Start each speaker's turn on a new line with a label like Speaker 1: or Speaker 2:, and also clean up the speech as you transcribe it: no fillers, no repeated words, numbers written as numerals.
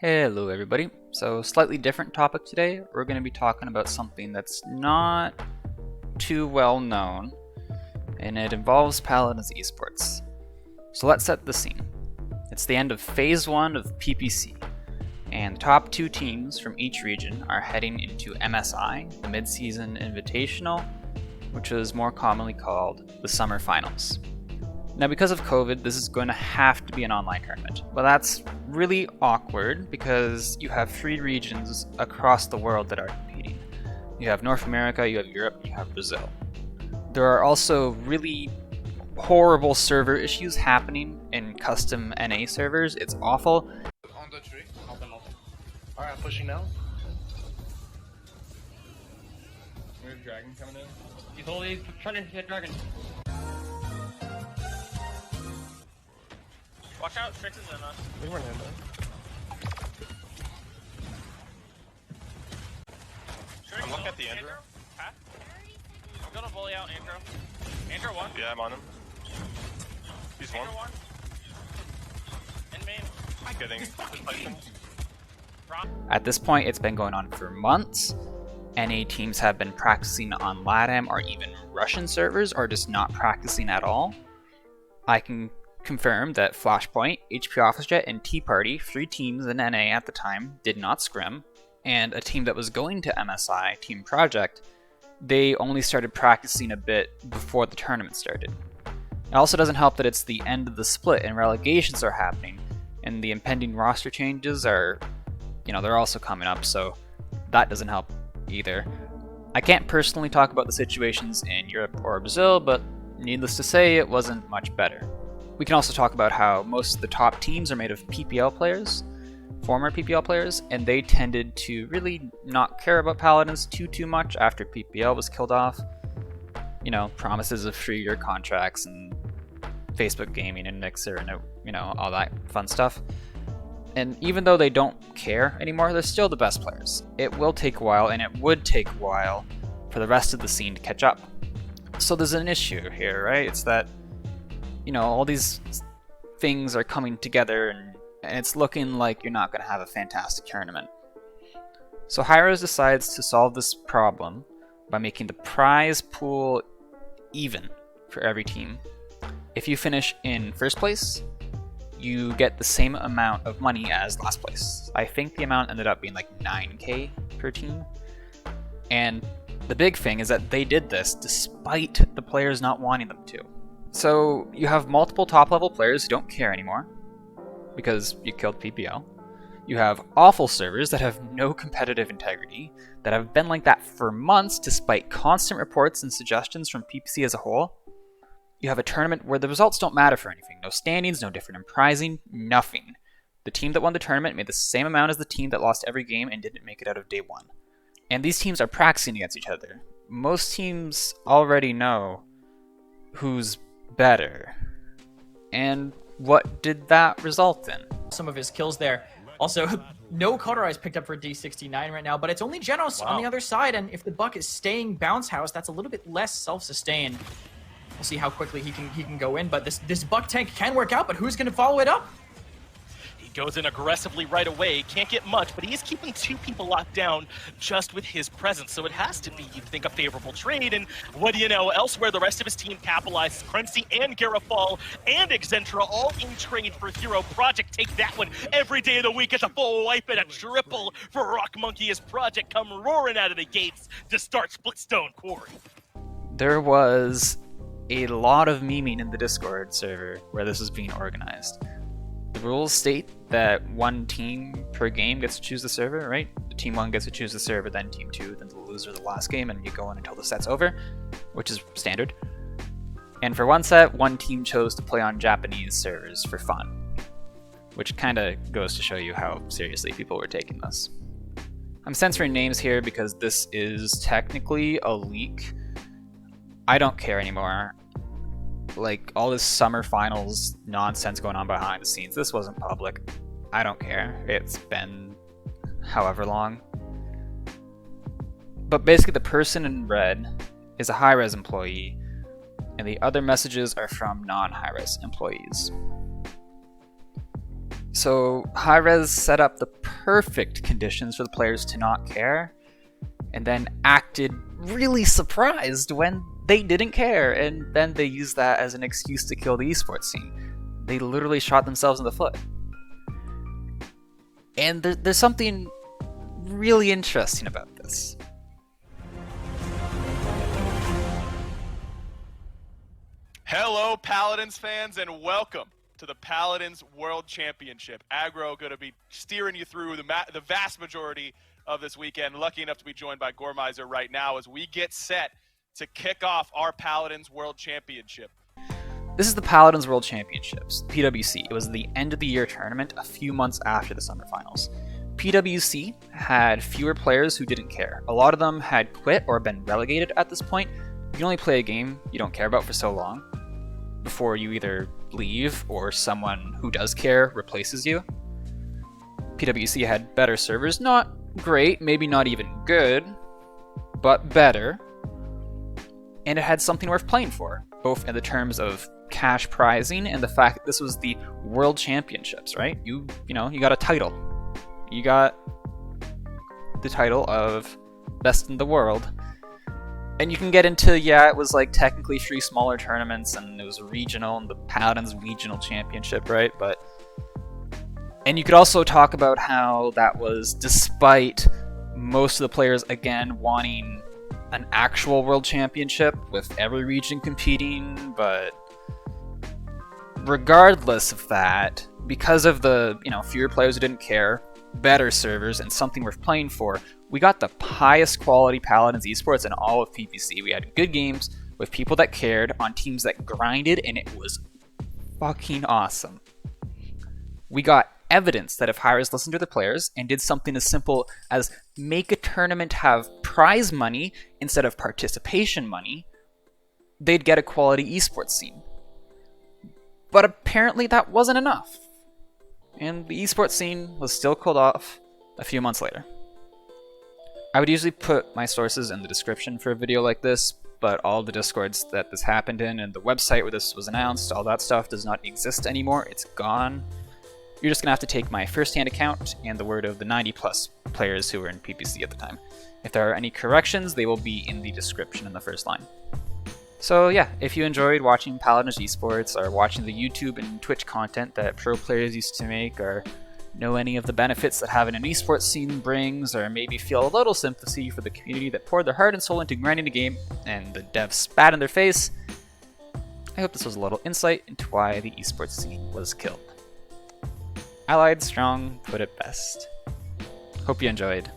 Speaker 1: Hello everybody. So slightly different topic today. We're going to be talking about something that's not too well known, and it involves Paladin's Esports. So let's set the scene. It's the end of Phase 1 of PPC, and the top two teams from each region are heading into MSI, the Mid-Season Invitational, which is more commonly called the Summer Finals. Now, because of COVID, this is going to have to be an online tournament. But that's really awkward because you have three regions across the world that are competing. You have North America, you have Europe, you have Brazil. There are also really horrible server issues happening in custom NA servers. It's awful.
Speaker 2: On the tree. Open. Alright, I'm pushing now.
Speaker 3: We have dragon coming in. He's trying to hit dragon. Watch out, Strix is in us.
Speaker 2: We weren't in there.
Speaker 4: I'm looking at the Andrew.
Speaker 3: Huh? I'm gonna bully out Andrew. Andrew one.
Speaker 4: Yeah, I'm on him. He's one.
Speaker 3: Andrew one. In main.
Speaker 4: Getting his Python.
Speaker 1: At this point, it's been going on for months. NA teams have been practicing on LATAM or even Russian servers, or just not practicing at all. I can confirm that Flashpoint, HP OfficeJet, and Tea Party, three teams in NA at the time, did not scrim, and a team that was going to MSI, Team Project, they only started practicing a bit before the tournament started. It also doesn't help that it's the end of the split and relegations are happening, and the impending roster changes are, they're also coming up, so that doesn't help either. I can't personally talk about the situations in Europe or Brazil, but needless to say, it wasn't much better. We can also talk about how most of the top teams are made of PPL players, former PPL players, and they tended to really not care about Paladins too much after PPL was killed off. Promises of 3-year contracts and Facebook gaming and Mixer and all that fun stuff. And even though they don't care anymore, they're still the best players. It will take a while, and it would take a while for the rest of the scene to catch up. So there's an issue here, right? It's that all these things are coming together and it's looking like you're not going to have a fantastic tournament. So HiRez decides to solve this problem by making the prize pool even for every team. If you finish in first place, you get the same amount of money as last place. I think the amount ended up being like 9k per team. And the big thing is that they did this despite the players not wanting them to. So you have multiple top level players who don't care anymore because you killed PPL. You have awful servers that have no competitive integrity, that have been like that for months despite constant reports and suggestions from PPC as a whole. You have a tournament where the results don't matter for anything. No standings, no different in prizing, nothing. The team that won the tournament made the same amount as the team that lost every game and didn't make it out of day one. And these teams are practicing against each other. Most teams already know who's better. And what did that result in?
Speaker 5: Some of his kills there. Also, no HiRez picked up for D69 right now, but it's only Genos on the other side, and if the Buck is staying bounce house, that's a little bit less self-sustained. We'll see how quickly he can go in, but this Buck tank can work out, but who's going to follow it up?
Speaker 6: He goes in aggressively right away, can't get much, but he's keeping two people locked down just with his presence, so it has to be, you'd think, a favorable trade, and what do you know, elsewhere the rest of his team capitalizes. Crency and Garafal and Exentra all in trade for Hero Project. Take that one every day of the week. It's a full wipe and a triple for Rock Monkey as Project come roaring out of the gates to start Splitstone Quarry.
Speaker 1: There was a lot of memeing in the Discord server where this was being organized. The rules state that one team per game gets to choose the server, right? Team 1 gets to choose the server, then Team 2, then the loser of the last game, and you go on until the set's over, which is standard. And for one set, one team chose to play on Japanese servers for fun, which kind of goes to show you how seriously people were taking this. I'm censoring names here because this is technically a leak. I don't care anymore. Like, all this summer finals nonsense going on behind the scenes, this wasn't public. I don't care. It's been however long. But basically the person in red is a HiRez employee, and the other messages are from non-HiRez employees. So HiRez set up the perfect conditions for the players to not care, and then acted really surprised when they didn't care, and then they used that as an excuse to kill the esports scene. They literally shot themselves in the foot. And there's something really interesting about this.
Speaker 7: Hello, Paladins fans, and welcome to the Paladins World Championship. Aggro going to be steering you through the vast majority of this weekend. Lucky enough to be joined by Gormizer right now as we get set to kick off our Paladins World Championship.
Speaker 1: This is the Paladins World Championships, PWC. It was the end of the year tournament a few months after the summer finals. PWC had fewer players who didn't care. A lot of them had quit or been relegated at this point. You can only play a game you don't care about for so long before you either leave or someone who does care replaces you. PWC had better servers, not great, maybe not even good, but better. And it had something worth playing for, both in the terms of cash prizing and the fact that this was the World Championships, right? You got a title. You got the title of best in the world. And you can get into, it was like technically 3 smaller tournaments and it was regional and the Paladins Regional Championship, right? And you could also talk about how that was despite most of the players, again, wanting an actual world championship with every region competing, but regardless of that, because of the, fewer players who didn't care, better servers, and something worth playing for, we got the highest quality Paladins esports in all of PPC. We had good games with people that cared on teams that grinded, and it was fucking awesome. We got evidence that if HiRez listened to the players and did something as simple as make a tournament have prize money instead of participation money, they'd get a quality esports scene. But apparently that wasn't enough. And the esports scene was still called off a few months later. I would usually put my sources in the description for a video like this, but all the discords that this happened in and the website where this was announced, all that stuff does not exist anymore. It's gone. You're just going to have to take my first-hand account and the word of the 90-plus players who were in PPC at the time. If there are any corrections, they will be in the description in the first line. So yeah, if you enjoyed watching Paladins Esports or watching the YouTube and Twitch content that pro players used to make, or know any of the benefits that having an esports scene brings, or maybe feel a little sympathy for the community that poured their heart and soul into grinding the game and the devs spat in their face, I hope this was a little insight into why the esports scene was killed. Allied Strong put it best. Hope you enjoyed.